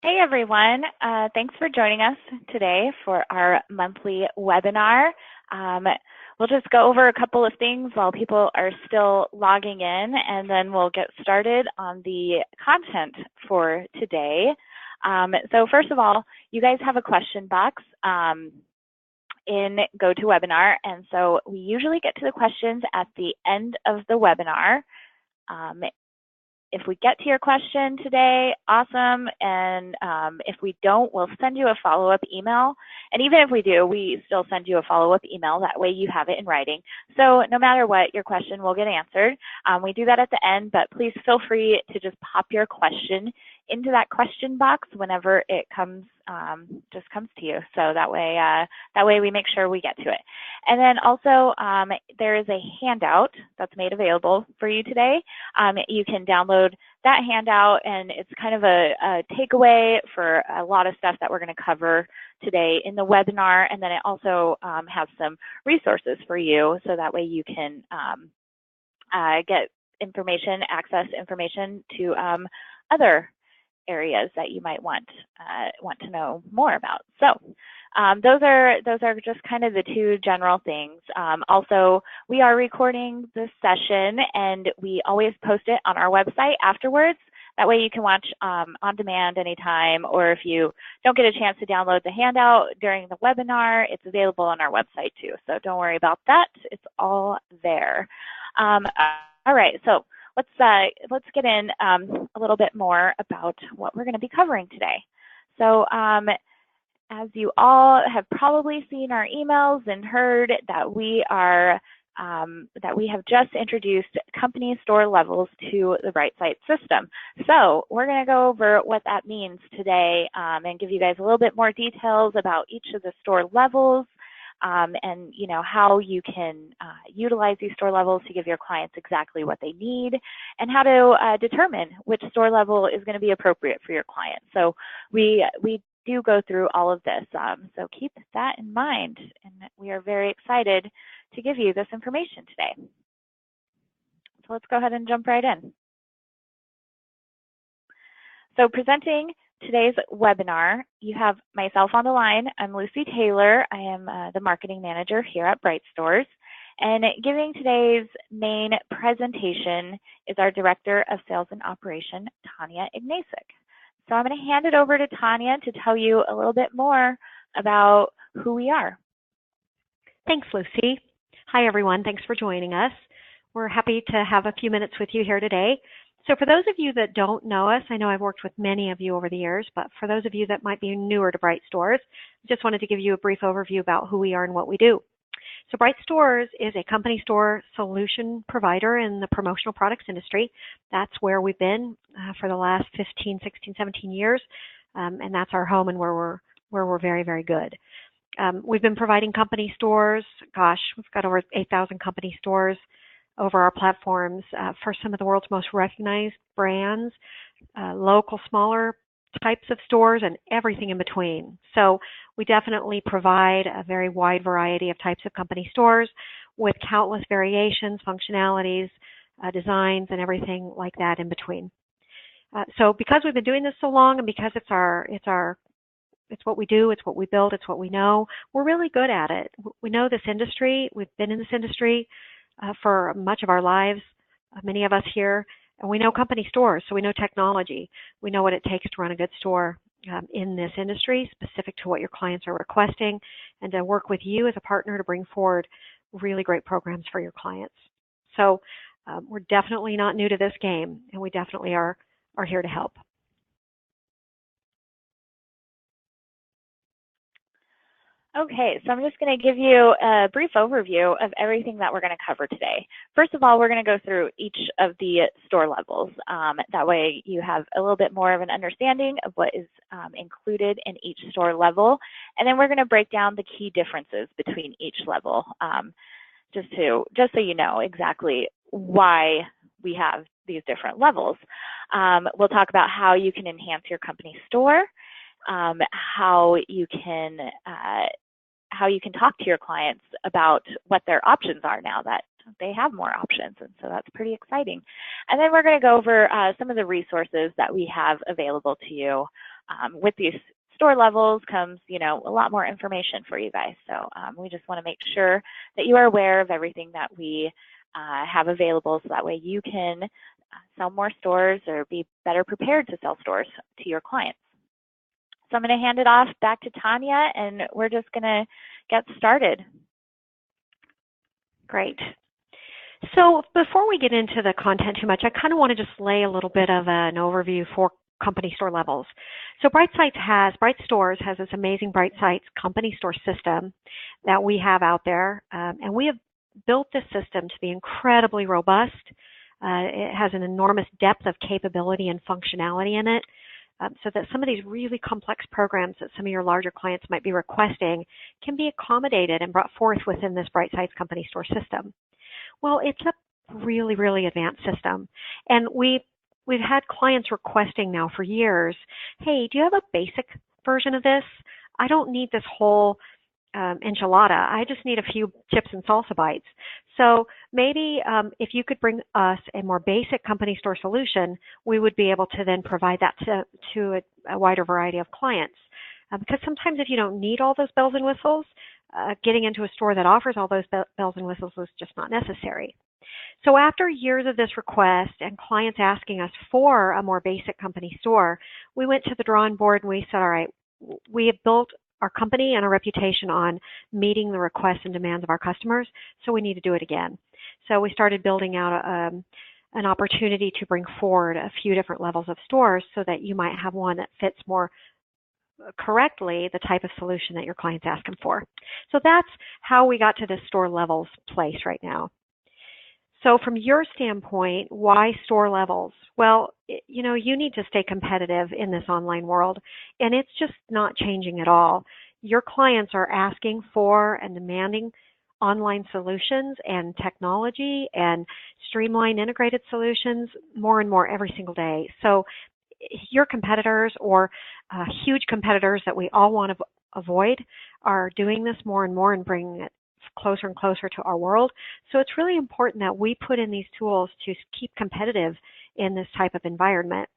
Hey everyone, thanks for joining us today for our monthly webinar. We'll just go over a couple of things while people are still logging in, and then we'll get started on the content for today. So first of all, you guys have a question box in GoToWebinar, and so we usually get to the questions at the end of the webinar. If we get to your question today, awesome. And if we don't, we'll send you a follow-up email. And even if we do, we still send you a follow-up email. That way you have it in writing. So no matter what, your question will get answered. We do that at the end, but please feel free to just pop your question into that question box whenever it comes, just comes to you. So that way we make sure we get to it. And then also there is a handout that's made available for you today. You can download that handout, and it's kind of a takeaway for a lot of stuff that we're going to cover today in the webinar. And then it also has some resources for you, so that way you can get information, access information to other areas that you might want to know more about. So those are just kind of the two general things. Also, we are recording this session, and we always post it on our website afterwards. That way you can watch on demand anytime, or if you don't get a chance to download the handout during the webinar, it's available on our website too. So don't worry about that. It's all there. All right, so let's get in a little bit more about what we're going to be covering today. So as you all have probably seen our emails and heard that we have just introduced company store levels to the BrightSight system. So we're going to go over what that means today and give you guys a little bit more details about each of the store levels. And how you can utilize these store levels to give your clients exactly what they need, and how to determine which store level is going to be appropriate for your client. So we do go through all of this. So keep that in mind, and we are very excited to give you this information today. So let's go ahead and jump right in. So presenting today's webinar, you have myself on the line. I'm Lucy Taylor. I am the marketing manager here at Bright Stores. And giving today's main presentation is our Director of Sales and Operation, Tanya Ignacek. So I'm going to hand it over to Tanya to tell you a little bit more about who we are. Thanks, Lucy. Hi, everyone. Thanks for joining us. We're happy to have a few minutes with you here today. So for those of you that don't know us, I know I've worked with many of you over the years, but for those of you that might be newer to Bright Stores, I just wanted to give you a brief overview about who we are and what we do. So Bright Stores is a company store solution provider in the promotional products industry. That's where we've been for the last 15, 16, 17 years, and that's our home and where we're very, very good. We've been providing company stores. Gosh, we've got over 8,000 company stores over our platforms for some of the world's most recognized brands, local, smaller types of stores, and everything in between. So we definitely provide a very wide variety of types of company stores with countless variations, functionalities, designs, and everything like that in between. So because we've been doing this so long, and because it's what we do, it's what we build, it's what we know, we're really good at it. We know this industry. We've been in this industry for much of our lives, many of us here, and we know company stores, so we know technology. We know what it takes to run a good store in this industry, specific to what your clients are requesting, and to work with you as a partner to bring forward really great programs for your clients. So we're definitely not new to this game, and we definitely are here to help. Okay, so I'm just going to give you a brief overview of everything that we're going to cover today. First of all, we're going to go through each of the store levels. That way you have a little bit more of an understanding of what is included in each store level. And then we're going to break down the key differences between each level, just so you know exactly why we have these different levels. We'll talk about how you can enhance your company store, how you can talk to your clients about what their options are now that they have more options, and so that's pretty exciting. And then we're going to go over some of the resources that we have available to you with these store levels comes, a lot more information for you guys. So we just want to make sure that you are aware of everything that we have available, so that way you can sell more stores or be better prepared to sell stores to your clients. So I'm going to hand it off back to Tanya, and we're just going to get started. Great. So before we get into the content too much, I kind of want to just lay a little bit of an overview for company store levels. So Bright Stores has this amazing Bright Sites company store system that we have out there, and we have built this system to be incredibly robust. It has an enormous depth of capability and functionality in it, so that some of these really complex programs that some of your larger clients might be requesting can be accommodated and brought forth within this Bright Sites company store system. Well, it's a really, really advanced system, and we've had clients requesting now for years, hey, do you have a basic version of this? I don't need this whole enchilada. I just need a few chips and salsa bites. So maybe if you could bring us a more basic company store solution, we would be able to then provide that to a wider variety of clients. Because sometimes if you don't need all those bells and whistles, getting into a store that offers all those bells and whistles is just not necessary. So after years of this request and clients asking us for a more basic company store, we went to the drawing board and we said, all right, we have built our company and our reputation on meeting the requests and demands of our customers, so we need to do it again. So we started building out an opportunity to bring forward a few different levels of stores so that you might have one that fits more correctly the type of solution that your client's asking for. So that's how we got to this store levels place right now. So from your standpoint, why store levels? Well, you need to stay competitive in this online world, and it's just not changing at all. Your clients are asking for and demanding online solutions and technology and streamlined integrated solutions more and more every single day. So your competitors or huge competitors that we all want to avoid are doing this more and more and bringing it closer and closer to our world. So it's really important that we put in these tools to keep competitive in this type of environment.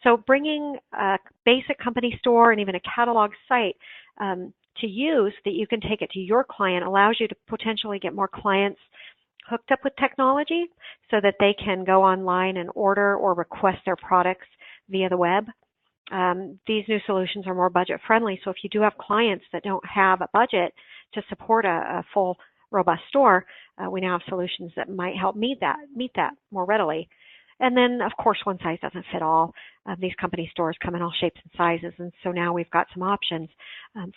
So bringing a basic company store and even a catalog site to use that you can take it to your client allows you to potentially get more clients hooked up with technology so that they can go online and order or request their products via the web. These new solutions are more budget friendly, so if you do have clients that don't have a budget to support a full robust store, we now have solutions that might help meet that more readily. And then, of course, one size doesn't fit all. These company stores come in all shapes and sizes, and so now we've got some options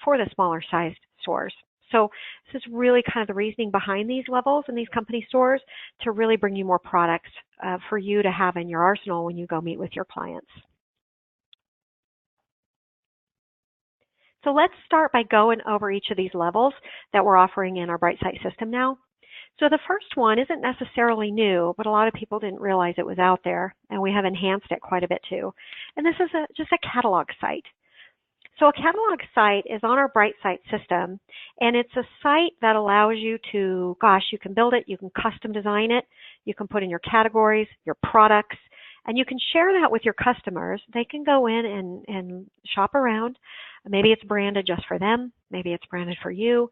for the smaller sized stores. So this is really kind of the reasoning behind these levels and these company stores to really bring you more products for you to have in your arsenal when you go meet with your clients. So let's start by going over each of these levels that we're offering in our Bright Site system now. So the first one isn't necessarily new, but a lot of people didn't realize it was out there, and we have enhanced it quite a bit too. And this is just a catalog site. So a catalog site is on our Bright Site system, and it's a site that allows you to, you can build it, you can custom design it, you can put in your categories, your products, and you can share that with your customers. They can go in and shop around. Maybe it's branded just for them. Maybe it's branded for you.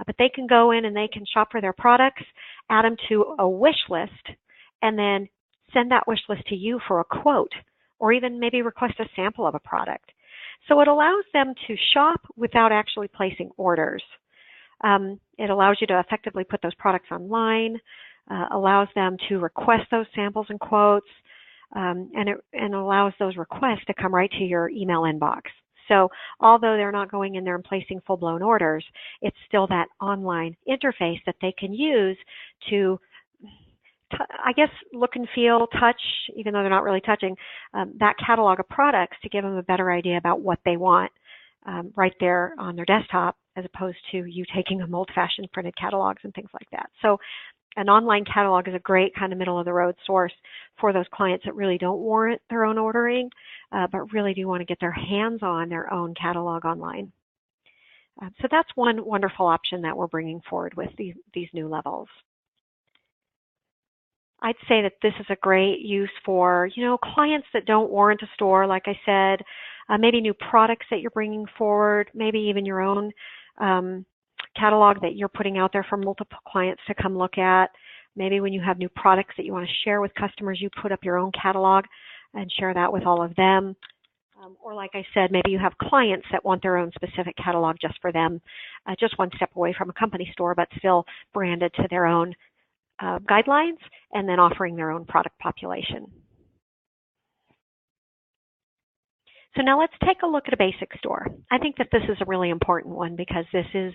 But they can go in and they can shop for their products, add them to a wish list, and then send that wish list to you for a quote, or even maybe request a sample of a product. So it allows them to shop without actually placing orders. It allows you to effectively put those products online, allows them to request those samples and quotes, and allows those requests to come right to your email inbox. So although they're not going in there and placing full-blown orders, it's still that online interface that they can use to, look and feel, touch, even though they're not really touching, that catalog of products to give them a better idea about what they want right there on their desktop, as opposed to you taking them old-fashioned printed catalogs and things like that. So an online catalog is a great kind of middle-of-the-road source for those clients that really don't warrant their own ordering, but really do want to get their hands on their own catalog online. So that's one wonderful option that we're bringing forward with these new levels. I'd say that this is a great use for, clients that don't warrant a store, like I said, maybe new products that you're bringing forward, maybe even your own catalog that you're putting out there for multiple clients to come look at. Maybe when you have new products that you want to share with customers, you put up your own catalog and share that with all of them. Or like I said, maybe you have clients that want their own specific catalog just for them, just one step away from a company store, but still branded to their own guidelines and then offering their own product population. So now let's take a look at a basic store. I think that this is a really important one because this is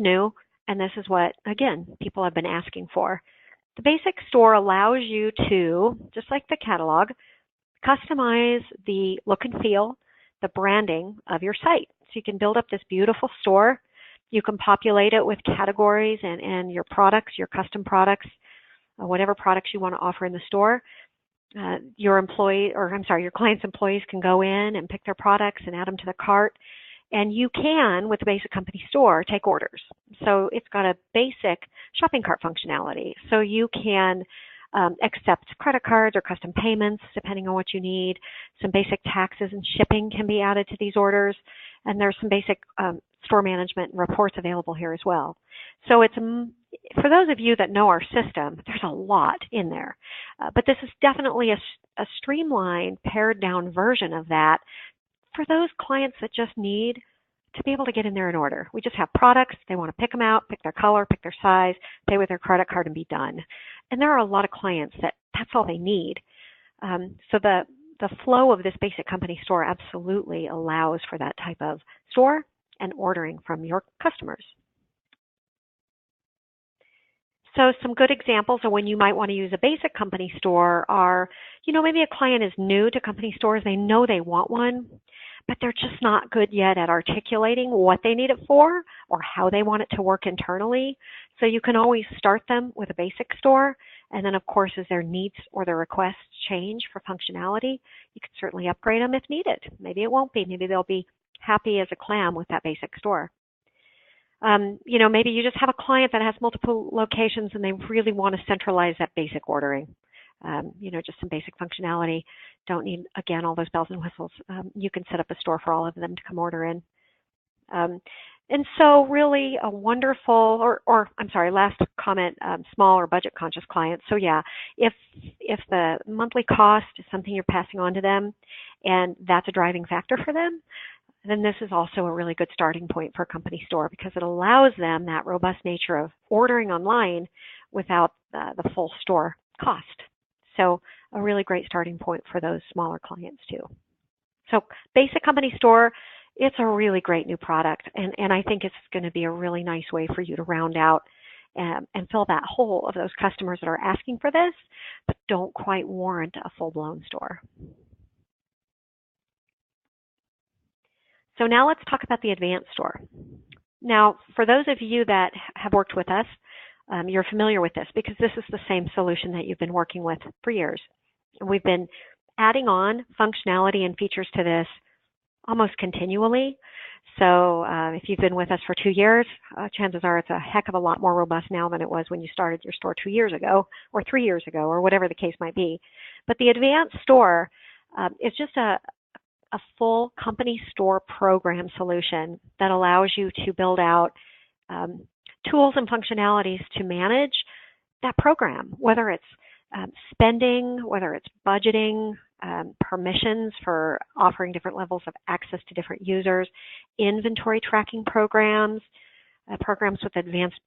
new, and this is what, again, people have been asking for. The basic store allows you to, just like the catalog, customize the look and feel, the branding of your site. So you can build up this beautiful store. You can populate it with categories and your products, your custom products, whatever products you want to offer in the store. Your client's employees can go in and pick their products and add them to the cart. And you can, with the Basic Company Store, take orders. So it's got a basic shopping cart functionality. So you can accept credit cards or custom payments, depending on what you need. Some basic taxes and shipping can be added to these orders. And there's some basic store management and reports available here as well. So it's, for those of you that know our system, there's a lot in there. But this is definitely a streamlined, pared down version of that for those clients that just need to be able to get in there and order. We just have products. They want to pick them out, pick their color, pick their size, pay with their credit card, and be done. And there are a lot of clients that that's all they need. So the flow of this Basic Company Store absolutely allows for that type of store and ordering from your customers. So some good examples of when you might want to use a Basic Company Store are, maybe a client is new to company stores. They know they want one, but they're just not good yet at articulating what they need it for or how they want it to work internally. So you can always start them with a basic store. And then, of course, as their needs or their requests change for functionality, you can certainly upgrade them if needed. Maybe it won't be. Maybe they'll be happy as a clam with that basic store. Maybe you just have a client that has multiple locations and they really want to centralize that basic ordering. Just some basic functionality. Don't need, again, all those bells and whistles. You can set up a store for all of them to come order in. And so really a wonderful, last comment, small or budget conscious clients. So yeah, if the monthly cost is something you're passing on to them and that's a driving factor for them, then this is also a really good starting point for a company store because it allows them that robust nature of ordering online without the full store cost. So a really great starting point for those smaller clients too. So Basic Company Store, it's a really great new product, and I think it's going to be a really nice way for you to round out and fill that hole of those customers that are asking for this, but don't quite warrant a full-blown store. So now let's talk about the Advanced Store. Now, for those of you that have worked with us, you're familiar with this because this is the same solution that you've been working with for years. We've been adding on functionality and features to this almost continually. So if you've been with us for 2 years, chances are it's a heck of a lot more robust now than it was when you started your store 2 years ago or 3 years ago or whatever the case might be. But the Advanced Store is just a full company store program solution that allows you to build out tools and functionalities to manage that program, whether it's spending, whether it's budgeting, permissions for offering different levels of access to different users, inventory tracking programs, programs with advanced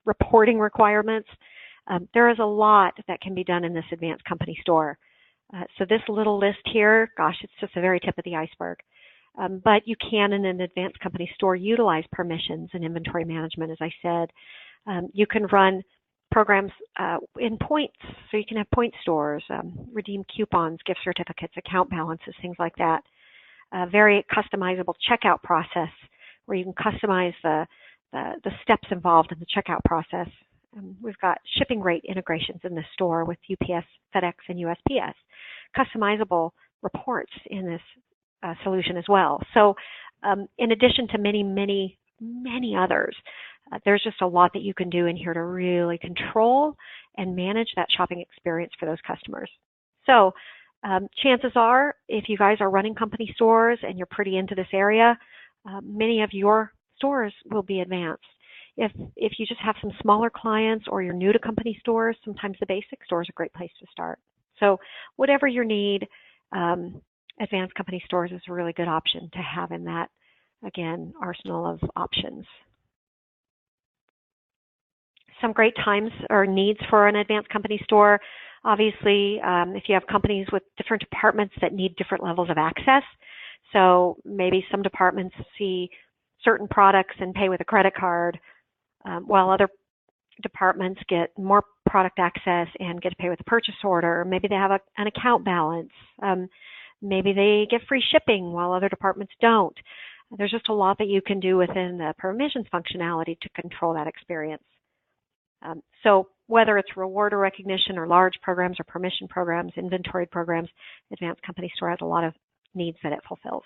reporting requirements. There is a lot that can be done in this Advanced Company Store. So this little list here, gosh, it's just the very tip of the iceberg. But you can, in an Advanced Company Store, utilize permissions and inventory management, as I said. You can run programs in points, so you can have point stores, redeem coupons, gift certificates, account balances, things like that. A very customizable checkout process where you can customize the steps involved in the checkout process. We've got shipping rate integrations in the store with UPS, FedEx, and USPS. Customizable reports in this solution as well. So in addition to many, many, many others, there's just a lot that you can do in here to really control and manage that shopping experience for those customers. So Chances are, if you guys are running company stores and you're pretty into this area, many of your stores will be advanced. If you just have some smaller clients or you're new to company stores, sometimes the basic store is a great place to start. So whatever your need, advanced company stores is a really good option to have in that, again, arsenal of options. Some great times or needs for an advanced company store. Obviously, if you have companies with different departments that need different levels of access, so maybe some departments see certain products and pay with a credit card, while other departments get more product access and get to pay with a purchase order. Maybe they have an account balance. Maybe they get free shipping while other departments don't. There's just a lot that you can do within the permissions functionality to control that experience. So whether it's reward or recognition or large programs or permission programs, inventory programs, Advanced Company Store has a lot of needs that it fulfills.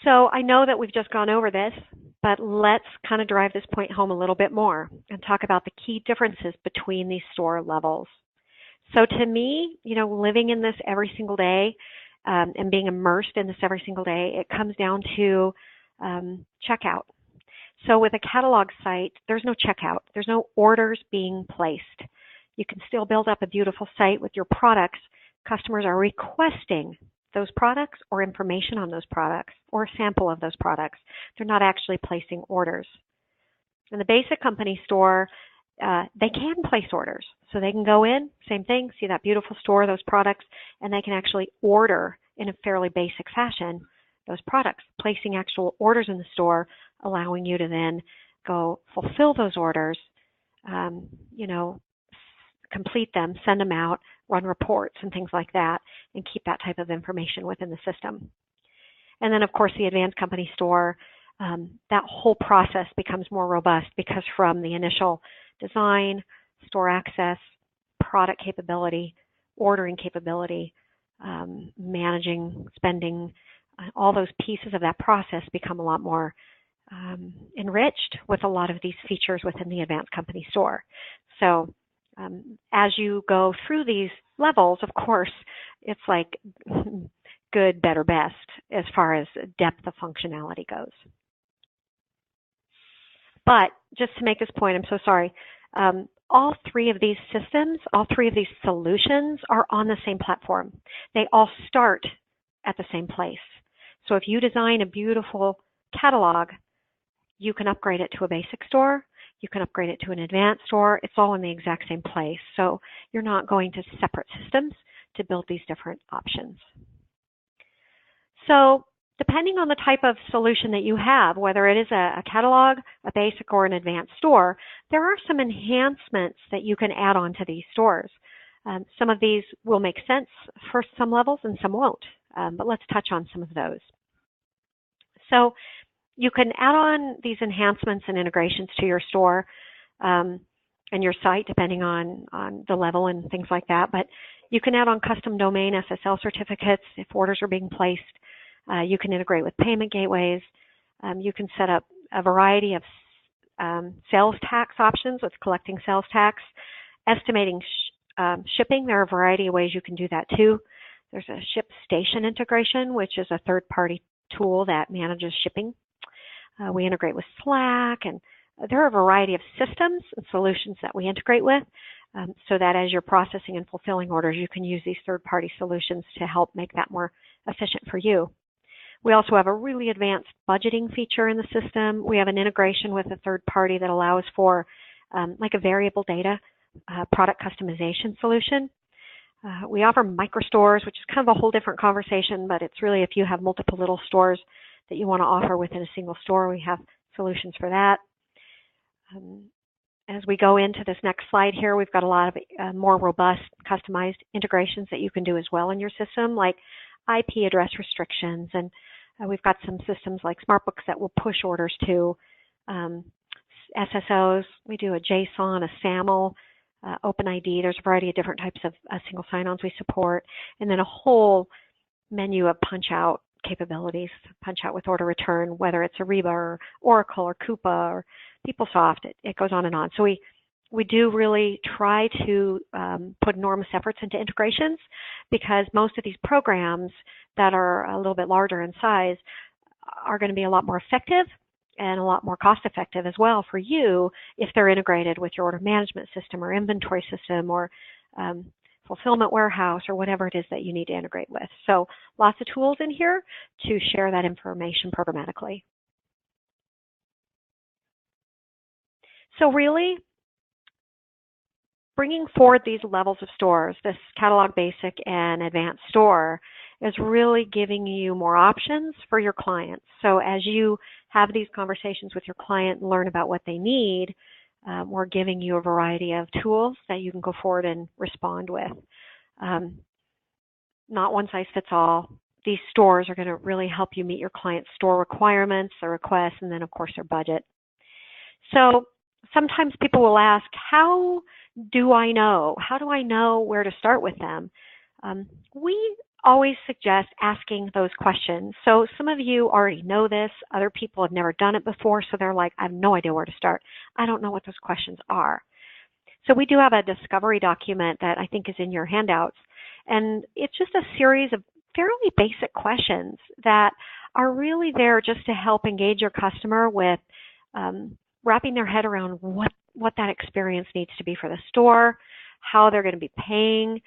So I know that we've just gone over this, but let's kind of drive this point home a little bit more and talk about the key differences between these store levels. So to me, living in this every single day and being immersed in this every single day, it comes down to checkout. So with a catalog site, there's no checkout. There's no orders being placed. You can still build up a beautiful site with your products. Customers are requesting those products or information on those products or a sample of those products. They're not actually placing orders. In the basic company store, they can place orders. So they can go in, same thing, see that beautiful store, those products, and they can actually order in a fairly basic fashion those products, placing actual orders in the store, allowing you to then go fulfill those orders, complete them, send them out, run reports and things like that, and keep that type of information within the system. And then, of course, the Advanced Company Store, that whole process becomes more robust because from the initial design, store access, product capability, ordering capability, managing, spending, all those pieces of that process become a lot more enriched with a lot of these features within the Advanced Company Store. So as you go through these levels, of course, it's like good, better, best as far as depth of functionality goes. But just to make this point, I'm so sorry, all three of these systems, all three of these solutions are on the same platform. They all start at the same place. So if you design a beautiful catalog, you can upgrade it to a basic store. You can upgrade it to an advanced store. It's all in the exact same place. So you're not going to separate systems to build these different options. So depending on the type of solution that you have, whether it is a catalog, a basic, or an advanced store, there are some enhancements that you can add on to these stores. Some of these will make sense for some levels and some won't, but let's touch on some of those. So you can add on these enhancements and integrations to your store and your site, depending on the level and things like that. But you can add on custom domain SSL certificates if orders are being placed. You can integrate with payment gateways. You can set up a variety of sales tax options with collecting sales tax, estimating shipping. There are a variety of ways you can do that too. There's a ShipStation integration, which is a third-party tool that manages shipping. We integrate with Slack, and there are a variety of systems and solutions that we integrate with so that as you're processing and fulfilling orders, you can use these third-party solutions to help make that more efficient for you. We also have a really advanced budgeting feature in the system. We have an integration with a third party that allows for like a variable data product customization solution. We offer microstores, which is kind of a whole different conversation, but it's really if you have multiple little stores that you want to offer within a single store, we have solutions for that. As we go into this next slide here, we've got a lot of more robust, customized integrations that you can do as well in your system, like IP address restrictions, and we've got some systems like SmartBooks that will push orders to SSOs. We do a JSON, a SAML, OpenID. There's a variety of different types of single sign-ons we support, and then a whole menu of punch-out capabilities, punch-out with order return, whether it's Ariba or Oracle or Coupa or PeopleSoft. It goes on and on. So we We do really try to put enormous efforts into integrations because most of these programs that are a little bit larger in size are going to be a lot more effective and a lot more cost effective as well for you if they're integrated with your order management system or inventory system or fulfillment warehouse or whatever it is that you need to integrate with. So lots of tools in here to share that information programmatically. So really, bringing forward these levels of stores, this catalog basic and advanced store, is really giving you more options for your clients. So as you have these conversations with your client and learn about what they need, we're giving you a variety of tools that you can go forward and respond with. Not one size fits all. These stores are going to really help you meet your client's store requirements, their requests, and then of course their budget. So sometimes people will ask, how do I know? How do I know where to start with them? We always suggest asking those questions. So some of you already know this. Other people have never done it before, so they're like, I have no idea where to start. I don't know what those questions are. So we do have a discovery document that I think is in your handouts, and it's just a series of fairly basic questions that are really there just to help engage your customer with wrapping their head around what that experience needs to be for the store, how they're going to be paying,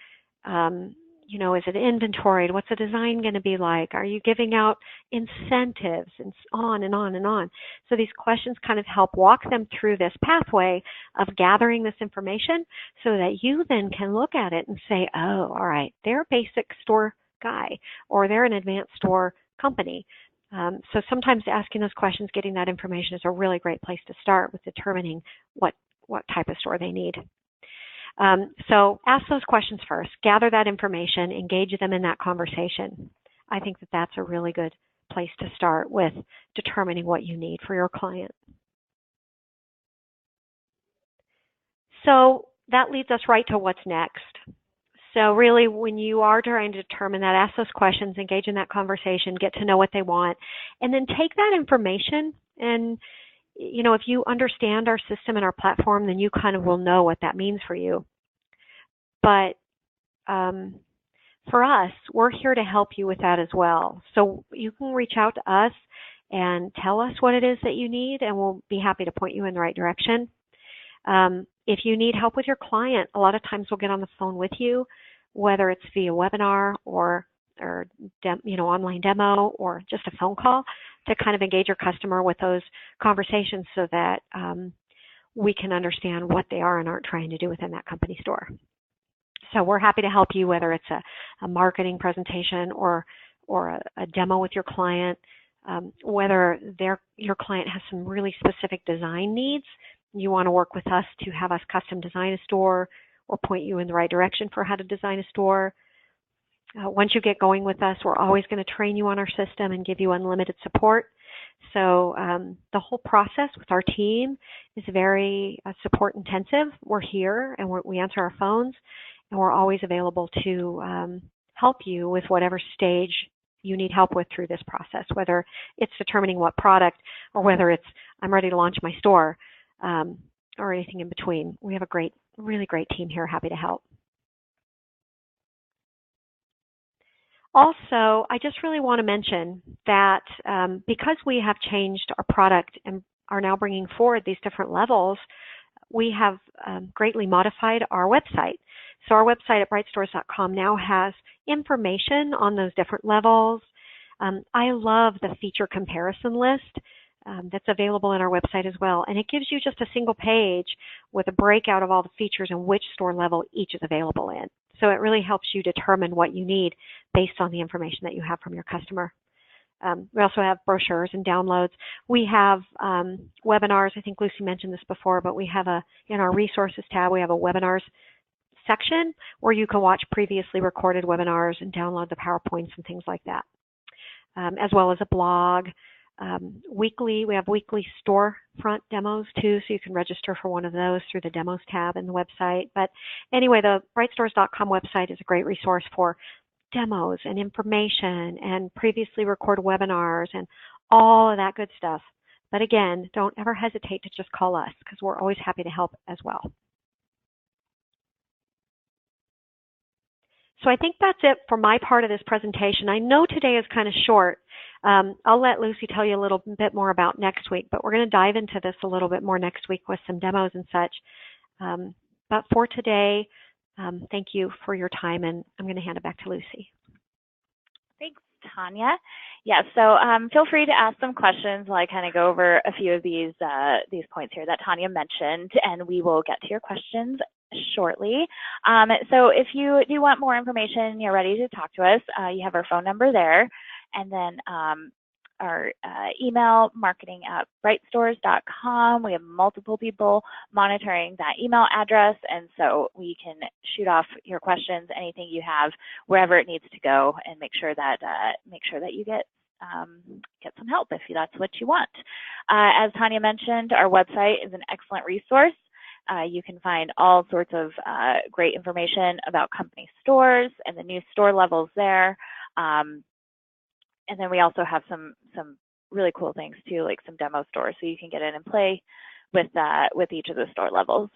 is it inventoried? What's the design going to be like? Are you giving out incentives? And on and on and on. So these questions kind of help walk them through this pathway of gathering this information so that you then can look at it and say, oh, all right, they're a basic store guy or they're an advanced store company. So sometimes asking those questions, getting that information is a really great place to start with determining what type of store they need. So ask those questions first, gather that information, engage them in that conversation. I think that that's a really good place to start with determining what you need for your client. So that leads us right to what's next. So really, when you are trying to determine that, ask those questions, engage in that conversation, get to know what they want, and then take that information and, if you understand our system and our platform, then you kind of will know what that means for you. But for us, we're here to help you with that as well. So you can reach out to us and tell us what it is that you need, and we'll be happy to point you in the right direction. If you need help with your client, a lot of times we'll get on the phone with you, whether it's via webinar or online demo or just a phone call to kind of engage your customer with those conversations so that we can understand what they are and aren't trying to do within that company store. So we're happy to help you, whether it's a marketing presentation or a demo with your client, whether your client has some really specific design needs. You want to work with us to have us custom design a store or point you in the right direction for how to design a store. Once you get going with us, we're always going to train you on our system and give you unlimited support. So the whole process with our team is very support intensive. We're here and we answer our phones, and we're always available to help you with whatever stage you need help with through this process, whether it's determining what product or whether it's I'm ready to launch my store or anything in between. We have a really great team here, happy to help. Also, I just really want to mention that because we have changed our product and are now bringing forward these different levels, we have greatly modified our website. So our website at brightstores.com now has information on those different levels. I love the feature comparison list that's available on our website as well. And it gives you just a single page with a breakout of all the features and which store level each is available in. So it really helps you determine what you need based on the information that you have from your customer. We also have brochures and downloads. We have webinars. I think Lucy mentioned this before, but we have in our resources tab, we have a webinars section where you can watch previously recorded webinars and download the PowerPoints and things like that, as well as a blog. We have weekly storefront demos too, so you can register for one of those through the demos tab in the website. But anyway, the brightstores.com website is a great resource for demos and information and previously recorded webinars and all of that good stuff. But again, don't ever hesitate to just call us because we're always happy to help as well. So I think that's it for my part of this presentation. I know today is kind of short. I'll let Lucy tell you a little bit more about next week, but we're going to dive into this a little bit more next week with some demos and such. But for today, thank you for your time, and I'm going to hand it back to Lucy. Thanks, Tanya. Yeah, so feel free to ask some questions while I kind of go over a few of these points here that Tanya mentioned, and we will get to your questions shortly. So if you do want more information, you're ready to talk to us, you have our phone number there, and then our email, marketing@brightstores.com. We have multiple people monitoring that email address, and so we can shoot off your questions, anything you have, wherever it needs to go, and make sure that you get some help if that's what you want. As Tanya mentioned, our website is an excellent resource. You can find all sorts of great information about company stores and the new store levels there. And then we also have some really cool things too, like some demo stores, so you can get in and play with each of the store levels.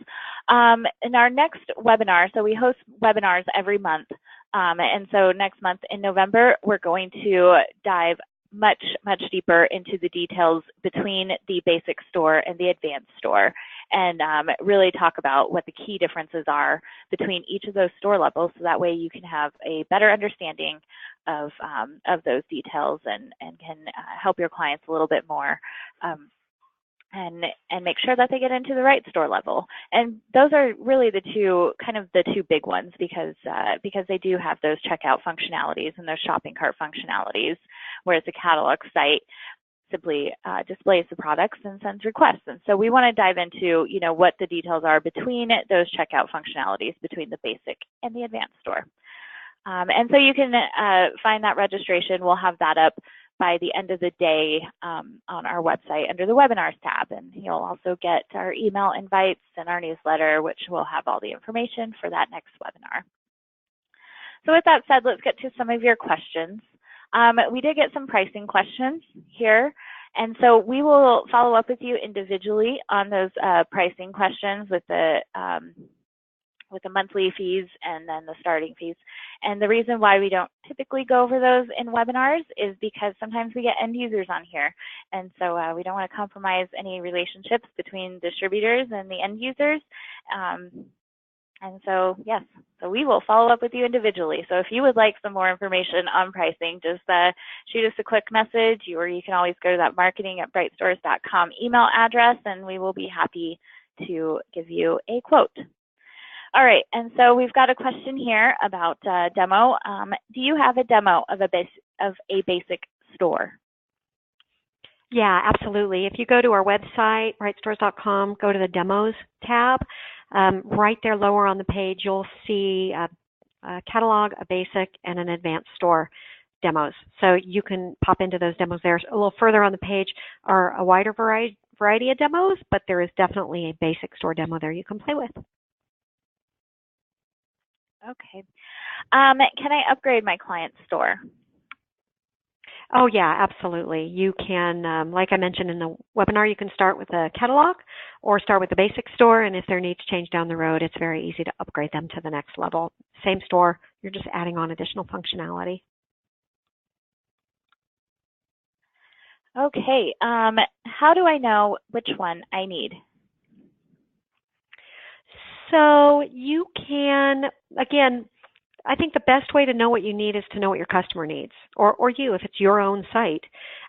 In our next webinar, so we host webinars every month, and so next month in November, we're going to dive much deeper into the details between the basic store and the advanced store, and really talk about what the key differences are between each of those store levels, so that way you can have a better understanding of those details and can help your clients a little bit more, and make sure that they get into the right store level. And those are really the two big ones, because they do have those checkout functionalities and those shopping cart functionalities, whereas the catalog site simply displays the products and sends requests. And so we want to dive into what the details are between those checkout functionalities between the basic and the advanced store. And so you can find that registration. We'll have that up by the end of the day on our website under the webinars tab. And you'll also get our email invites and our newsletter, which will have all the information for that next webinar. So with that said, let's get to some of your questions. We did get some pricing questions here. And so we will follow up with you individually on those pricing questions with the monthly fees and then the starting fees. And the reason why we don't typically go over those in webinars is because sometimes we get end users on here. And so we don't want to compromise any relationships between distributors and the end users. And so, yes, so we will follow up with you individually. So if you would like some more information on pricing, just shoot us a quick message, or you can always go to that marketing@brightstores.com email address, and we will be happy to give you a quote. All right, and so we've got a question here about demo. Do you have a demo of a basic store? Yeah, absolutely. If you go to our website, brightstores.com, go to the demos tab, right there lower on the page, you'll see a catalog, a basic, and an advanced store demos. So you can pop into those demos there. A little further on the page are a wider variety of demos, but there is definitely a basic store demo there you can play with. Okay. Can I upgrade my client's store? Oh, yeah, absolutely. You can, like I mentioned in the webinar, you can start with a catalog or start with the basic store, and if their needs change down the road, it's very easy to upgrade them to the next level. Same store, you're just adding on additional functionality. Okay. How do I know which one I need? So you can, again, I think the best way to know what you need is to know what your customer needs, or you, if it's your own site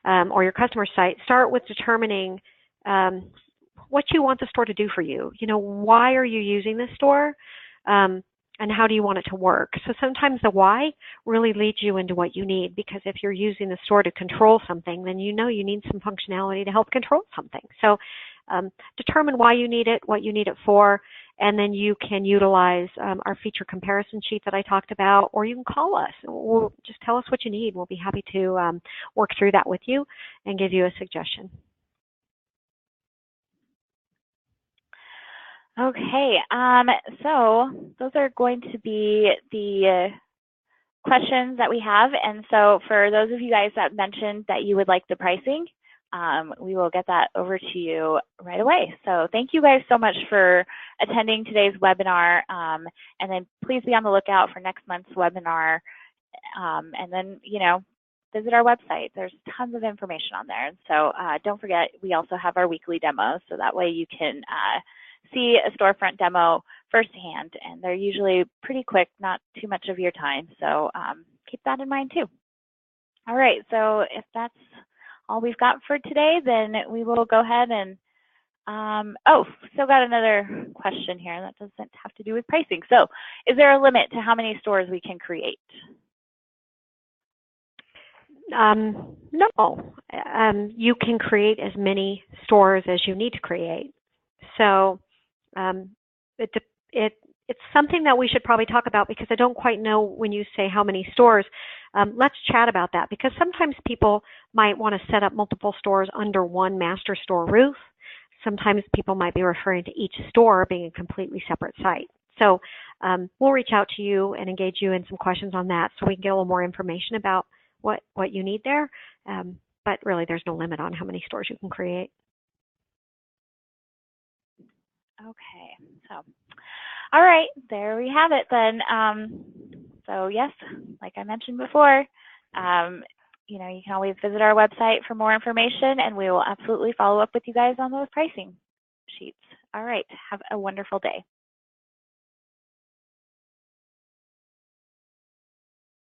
or your customer's site. Start with determining what you want the store to do for you. Why are you using this store, and how do you want it to work? So sometimes the why really leads you into what you need, because if you're using the store to control something, then you need some functionality to help control something. So determine why you need it, what you need it for, and then you can utilize our feature comparison sheet that I talked about, or you can call us. We'll just tell us what you need. We'll be happy to work through that with you and give you a suggestion. Okay, so those are going to be the questions that we have. And so for those of you guys that mentioned that you would like the pricing, we will get that over to you right away. So thank you guys so much for attending today's webinar. And then please be on the lookout for next month's webinar. And then, visit our website. There's tons of information on there. And so don't forget, we also have our weekly demos. So that way you can see a storefront demo firsthand. And they're usually pretty quick, not too much of your time. So keep that in mind too. All right, so if that's all we've got for today, then we will go ahead and, still got another question here that doesn't have to do with pricing. So is there a limit to how many stores we can create? No, you can create as many stores as you need to create. So it's something that we should probably talk about, because I don't quite know when you say how many stores. Let's chat about that, because sometimes people might want to set up multiple stores under one master store roof. Sometimes people might be referring to each store being a completely separate site. So we'll reach out to you and engage you in some questions on that so we can get a little more information about what you need there. But really, there's no limit on how many stores you can create. Okay, so all right, there we have it then. So yes, like I mentioned before, you can always visit our website for more information, and we will absolutely follow up with you guys on those pricing sheets. All right, have a wonderful day.